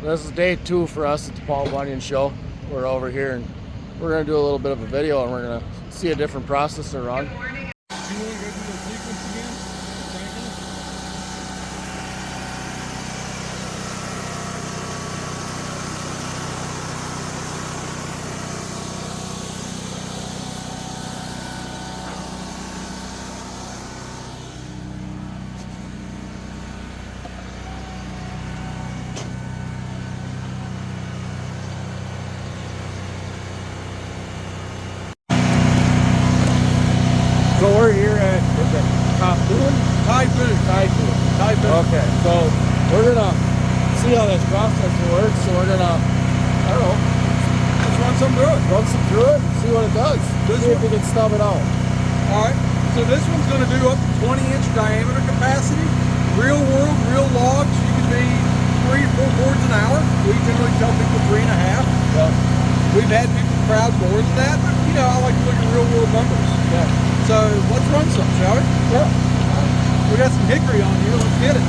This is day 2 for us at the Paul Bunyan Show. We're over here and we're going to do a little bit of a video and we're going to see a different processor run. So we're here at, is it Tajfun? Tajfun. Okay, so we're gonna see how this processor works. So we're gonna, I don't know, let's run some through it. Run some through it and see what it does. See if we can stub it out. All right, so this one's gonna do up to 20-inch diameter capacity. Real world, real logs, you can be 3 to 4 boards an hour. We generally tell people 3.5. Yeah. We've had people crowd more than that, but you know, I like to look at real world numbers. Yeah. So let's run some, shall we? Yeah. We got some hickory on here, let's get it.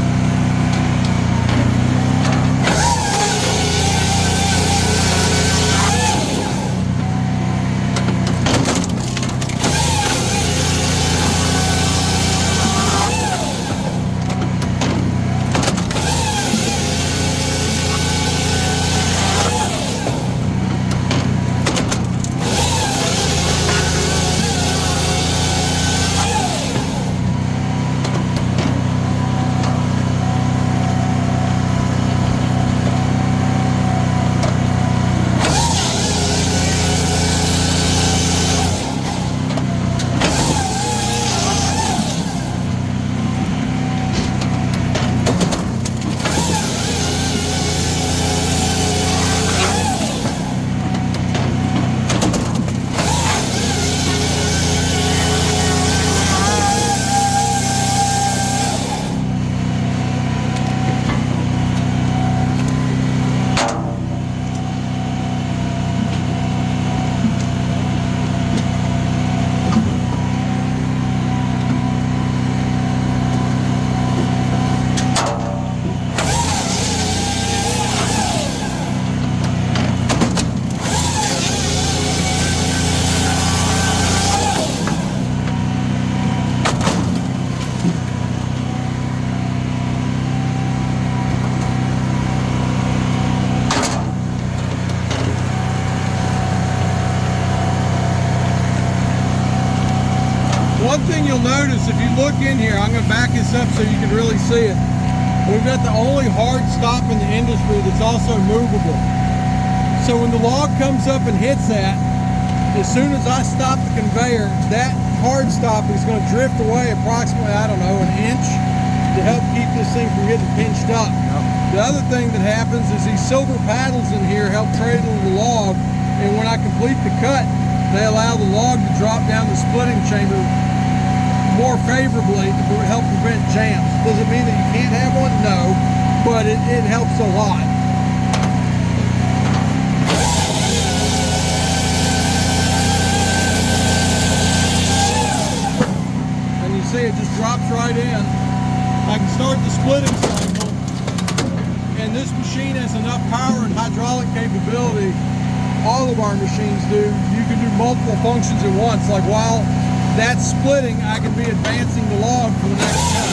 One thing you'll notice if you look in here, I'm going to back this up so you can really see it. We've got the only hard stop in the industry that's also movable. So when the log comes up and hits that, as soon as I stop the conveyor, that hard stop is going to drift away approximately, I don't know, an inch to help keep this thing from getting pinched up. The other thing that happens is these silver paddles in here help cradle the log, and when I complete the cut, they allow the log to drop down the splitting chamber more favorably to help prevent jams. Does it mean that you can't have one? No, but it helps a lot. And you see it just drops right in. I can start the splitting cycle, and this machine has enough power and hydraulic capability. All of our machines do. You can do multiple functions at once, like while that's splitting, I can be advancing the log for the next cut.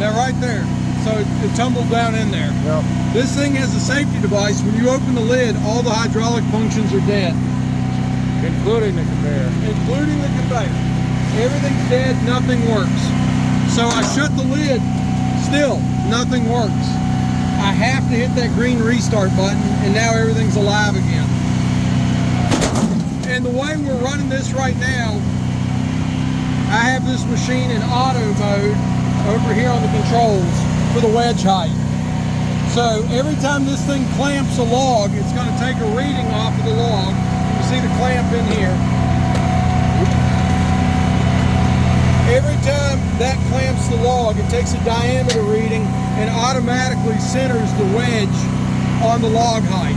Now right there, so it tumbled down in there. Yep. This thing has a safety device. When you open the lid, all the hydraulic functions are dead. Including the conveyor. Including the conveyor. Everything's dead, nothing works. So I shut the lid, still, nothing works. I have to hit that green restart button, and now everything's alive again. And the way we're running this right now, I have this machine in auto mode over here on the controls for the wedge height. So every time this thing clamps a log, it's going to take a reading off of the log. You can see the clamp in here. the log, it takes a diameter reading and automatically centers the wedge on the log height.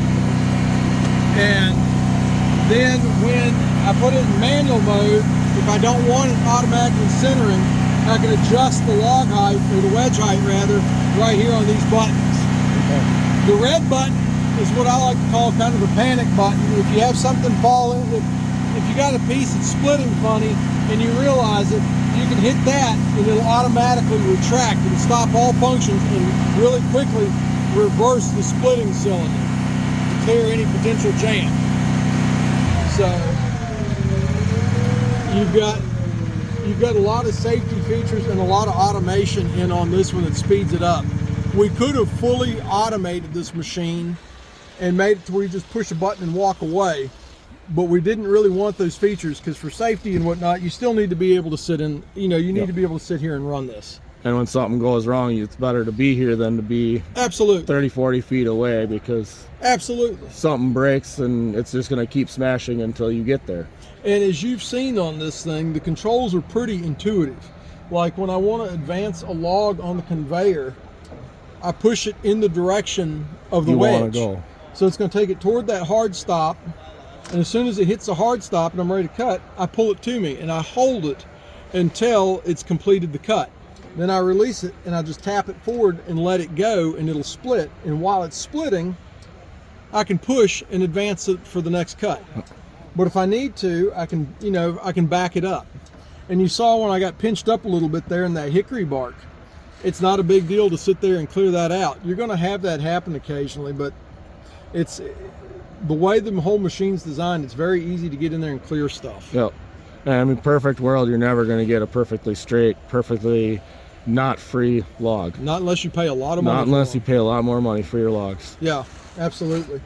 And then when I put it in manual mode, if I don't want it automatically centering, I can adjust the log height, or the wedge height rather, right here on these buttons. Okay. The red button is what I like to call kind of a panic button. If you have something fall in, if you got a piece that's splitting funny and you realize it, you can hit that and it'll automatically retract. It'll stop all functions and really quickly reverse the splitting cylinder to clear any potential jam. So you've got a lot of safety features and a lot of automation in on this one that speeds it up. We could have fully automated this machine and made it to where you just push a button and walk away, but we didn't really want those features because for safety and whatnot, you still need to be able to sit in, you know, you need to be able to sit here and run this. And when something goes wrong, it's better to be here than to be absolutely 30, 40 feet away, because absolutely something breaks and it's just going to keep smashing until you get there. And as you've seen on this thing, the controls are pretty intuitive. Like when I want to advance a log on the conveyor, I push it in the direction of the wedge. Go. So it's going to take it toward that hard stop. And as soon as it hits the hard stop and I'm ready to cut, I pull it to me and I hold it until it's completed the cut. Then I release it and I just tap it forward and let it go and it'll split. And while it's splitting, I can push and advance it for the next cut. But if I need to, I can, you know, I can back it up. And you saw when I got pinched up a little bit there in that hickory bark, it's not a big deal to sit there and clear that out. You're going to have that happen occasionally, but it's the way the whole machine's designed, it's very easy to get in there and clear stuff. Yep. And I mean, perfect world, you're never going to get a perfectly straight, perfectly not free log. Not unless you pay a lot of money. Not unless you pay a lot more money for your logs. Yeah, absolutely.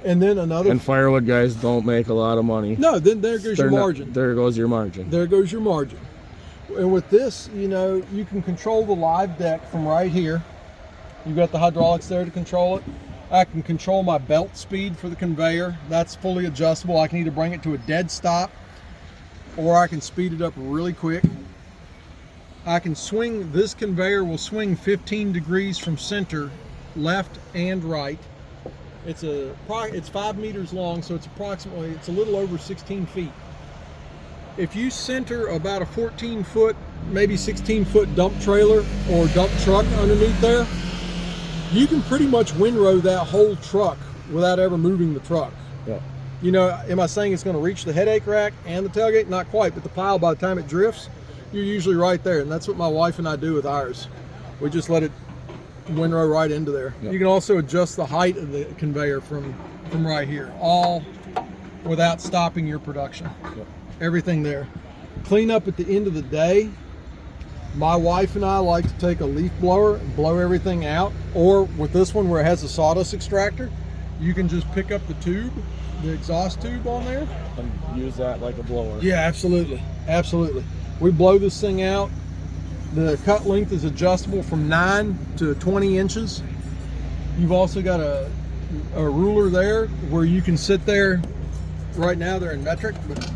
And then another... And firewood guys don't make a lot of money. No, then there goes your margin. There goes your margin. There goes your margin. And with this, you know, you can control the live deck from right here. You've got the hydraulics there to control it. I can control my belt speed for the conveyor. That's fully adjustable. I can either bring it to a dead stop or I can speed it up really quick. I can swing, this conveyor will swing 15 degrees from center, left and right. It's 5 meters long, so it's a little over 16 feet. If you center about a 14-foot, maybe 16-foot dump trailer or dump truck underneath there, you can pretty much windrow that whole truck without ever moving the truck. Yeah. You know, am I saying it's going to reach the headache rack and the tailgate? Not quite, but the pile, by the time it drifts, you're usually right there. And that's what my wife and I do with ours. We just let it windrow right into there. Yep. You can also adjust the height of the conveyor from right here, all without stopping your production. Yep. Everything there. Clean up at the end of the day. My wife and I like to take a leaf blower and blow everything out, or with this one where it has a sawdust extractor, you can just pick up the tube, the exhaust tube on there, and use that like a blower. Yeah, absolutely, absolutely. We blow this thing out. The cut length is adjustable from 9 to 20 inches. You've also got a ruler there where you can sit there. Right now they're in metric, but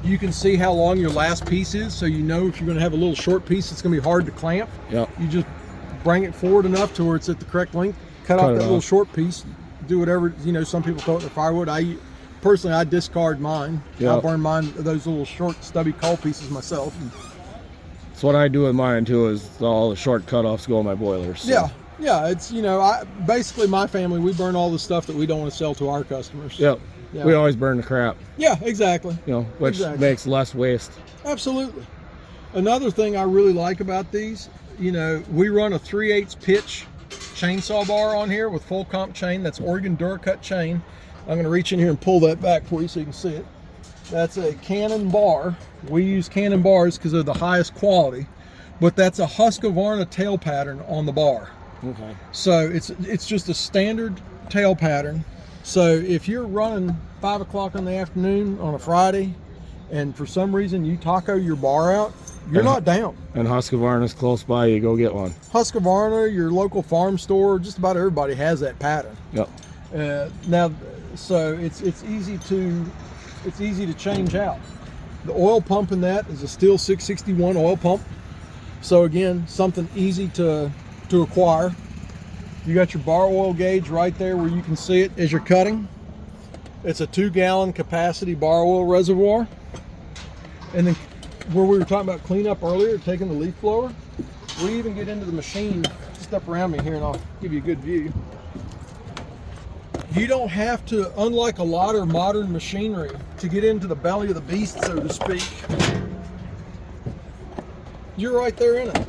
you can see how long your last piece is, so you know if you're going to have a little short piece, it's going to be hard to clamp. Yep. You just bring it forward enough to where it's at the correct length, cut off that little short piece, do whatever, you know, some people throw it in the firewood. Personally, I discard mine. Yep. I burn mine, those little short, stubby coal pieces myself. That's what I do with mine too, is all the short cutoffs go in my boilers. So. Yeah, it's, you know, basically my family, we burn all the stuff that we don't want to sell to our customers. Yep. Yeah. We always burn the crap. Yeah, exactly. You know, which makes less waste. Absolutely. Another thing I really like about these, you know, we run a 3/8 pitch chainsaw bar on here with full comp chain. That's Oregon Duracut chain. I'm going to reach in here and pull that back for you so you can see it. That's a Cannon bar. We use Cannon bars because they're the highest quality, but that's a Husqvarna tail pattern on the bar. Okay. So it's just a standard tail pattern. So if you're running 5 o'clock in the afternoon on a Friday and for some reason you taco your bar out, you're not down. And Husqvarna's close by, you go get one. Husqvarna, your local farm store, just about everybody has that pattern. Yep. Now, so it's easy to change out. The oil pump in that is a Steel 661 oil pump. So again, something easy to acquire. You got your bar oil gauge right there where you can see it as you're cutting. It's a 2-gallon capacity bar oil reservoir. And then where we were talking about cleanup earlier, taking the leaf blower, we even get into the machine. Step around me here and I'll give you a good view. You don't have to, unlike a lot of modern machinery, to get into the belly of the beast, so to speak. You're right there in it.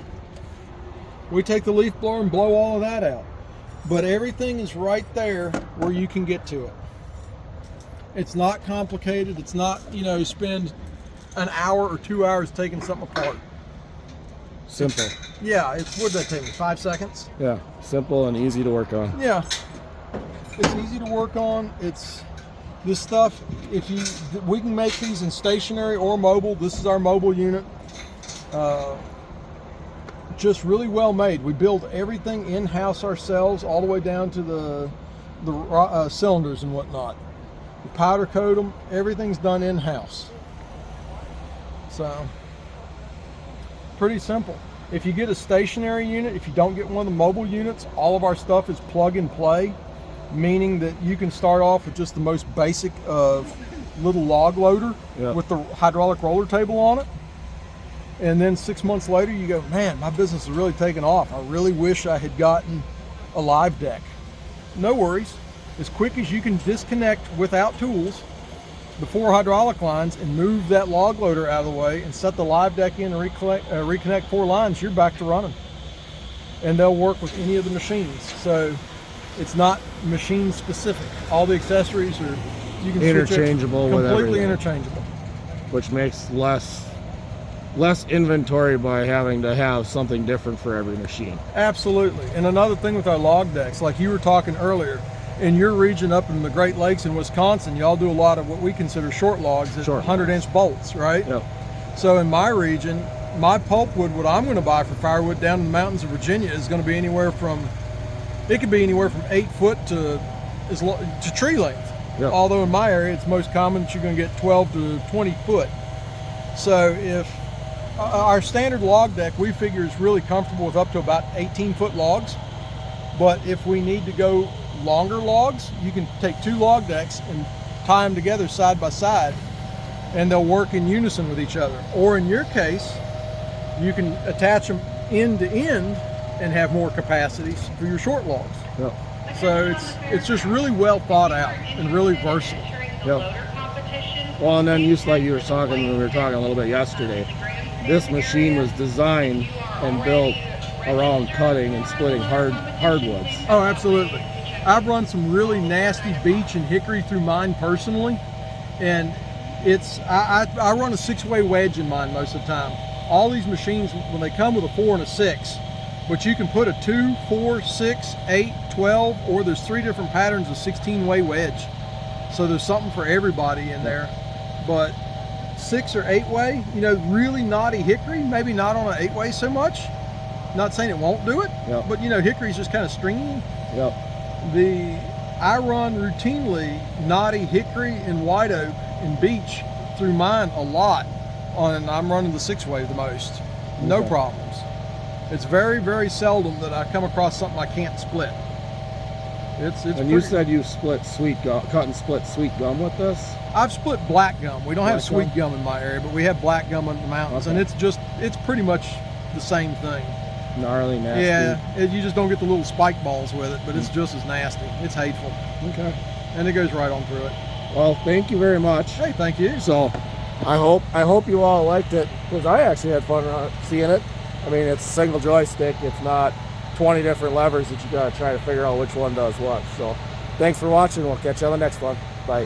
We take the leaf blower and blow all of that out. But everything is right there where you can get to it. It's not complicated. It's not, you know, spend an hour or 2 hours taking something apart. Simple. Yeah, what'd that take me, 5 seconds? Yeah, simple and easy to work on. Yeah, it's easy to work on. It's this stuff, we can make these in stationary or mobile. This is our mobile unit. Just really well made. We build everything in-house ourselves, all the way down to the cylinders and whatnot. We powder coat them. Everything's done in-house. So, pretty simple. If you get a stationary unit, if you don't get one of the mobile units, all of our stuff is plug and play, meaning that you can start off with just the most basic of little log loader with the hydraulic roller table on it. And then 6 months later, you go, man, my business is really taking off. I really wish I had gotten a live deck. No worries. As quick as you can disconnect without tools the 4 hydraulic lines and move that log loader out of the way and set the live deck in and reconnect 4 lines, you're back to running. And they'll work with any of the machines. So it's not machine specific. All the accessories are, you can interchangeable with everything. Completely interchangeable. Which makes less inventory by having to have something different for every machine. Absolutely. And another thing with our log decks, like you were talking earlier, in your region up in the Great Lakes in Wisconsin, y'all do a lot of what we consider short logs, 100-inch bolts, right? Yep. So in my region, my pulpwood, what I'm going to buy for firewood down in the mountains of Virginia is going to be anywhere from, it could be anywhere from 8 foot to tree length. Yep. Although in my area, it's most common that you're going to get 12 to 20 foot. So if our standard log deck, we figure, is really comfortable with up to about 18-foot logs. But if we need to go longer logs, you can take 2 log decks and tie them together side by side, and they'll work in unison with each other. Or in your case, you can attach them end to end and have more capacities for your short logs. Yep. So it's just really well thought out and really versatile. Yep. Well, and then just like you were talking, when we were talking a little bit yesterday, this machine was designed and built around cutting and splitting hardwoods. Oh, absolutely. I've run some really nasty beech and hickory through mine personally, and I run a 6-way wedge in mine most of the time. All these machines, when they come with a 4 and a 6, but you can put a 2, 4, 6, 8, 12, or there's 3 different patterns of 16-way wedge. So there's something for everybody in there. But 6 or 8-way, you know, really knotty hickory, maybe not on an 8-way so much. Not saying it won't do it, but you know, hickory's just kind of stringy. Yep. I run routinely knotty hickory and white oak and beech through mine a lot, and I'm running the 6-way the most. No problems. It's very, very seldom that I come across something I can't split. And you said you split cut and split sweet gum with this? I've split black gum. We don't have sweet gum in my area, but we have black gum in the mountains, and it's pretty much the same thing. Gnarly, nasty. Yeah, you just don't get the little spike balls with it, but it's just as nasty. It's hateful. Okay. And it goes right on through it. Well, thank you very much. Hey, thank you. So, I hope you all liked it, because I actually had fun seeing it. I mean, it's a single joystick. It's not 20 different levers that you got to try to figure out which one does what. So, thanks for watching. We'll catch you on the next one. Bye.